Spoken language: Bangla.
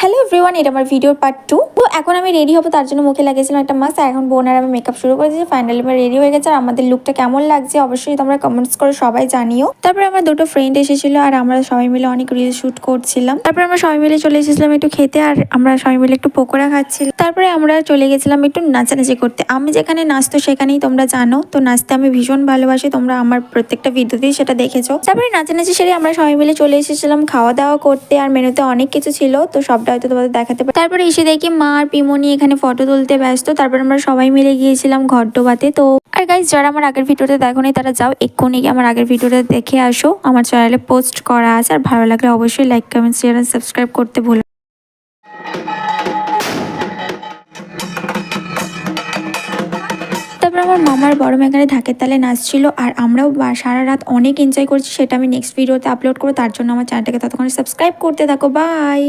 হ্যালো এভরিওয়ান, এটা আমার ভিডিওর পার্ট 2। তো এখন আমি রেডি হবো, তার জন্য মুখে লাগিয়েছিলাম একটা মাস্ক। এখন বোন আর আমি মেকআপ শুরু করে দিয়েছি। ফাইনালি আমরা রেডি হয়ে গেছে। আর আমাদের লুকটা কেমন লাগছে অবশ্যই তোমরা কমেন্টস করে সবাই জানিও। তারপরে আমার দুটো ফ্রেন্ড এসেছিল আর আমরা সবাই মিলে অনেক রিল শুট করছিলাম। তারপরে আমরা সবাই মিলে চলে এসেছিলাম একটু খেতে, আর আমরা সবাই মিলে একটু পকোড়া খাচ্ছিলাম। তারপরে আমরা চলে গেছিলাম একটু নাচানাচি করতে। আমি যেখানে নাচতো সেখানেই তোমরা জানো, তো নাচতে আমি ভীষণ ভালোবাসি। তোমরা আমার প্রত্যেকটা ভিডিওতেই সেটা দেখেছো। তারপরে নাচানাচি সেরে আমরা সবাই মিলে চলে এসেছিলাম খাওয়া দাওয়া করতে। আর মেনুতে অনেক কিছু ছিল, তো সবটা হয়তো তোমাদের দেখাতে পারি। তারপরে এসে দেখি মা আর পিমনি এখানে ফটো তুলতে ব্যস্ত। তারপর আমরা সবাই মিলে গিয়েছিলাম ঘর ডোবাতে। তো আর গাইস, যারা আমার আগের ভিডিওতে দেখোনি তারা যাও এক্ষুনি আমার আগের ভিডিওটা দেখে আসো। আমার চ্যানেলে পোস্ট করা আছে। আর ভালো লাগলে অবশ্যই লাইক, কমেন্ট, শেয়ার আর সাবস্ক্রাইব করতে ভুলো। তারপর আমার মামার বড় মেয়ে এখানে ঢাকের তালে নাচছিল, আর আমরাও সারা রাত অনেক এনজয় করছি। সেটা আমি নেক্সট ভিডিওতে আপলোড করবো। তার জন্য আমার চ্যানেলটাকে ততক্ষণ সাবস্ক্রাইব করতে থাকো। বাই।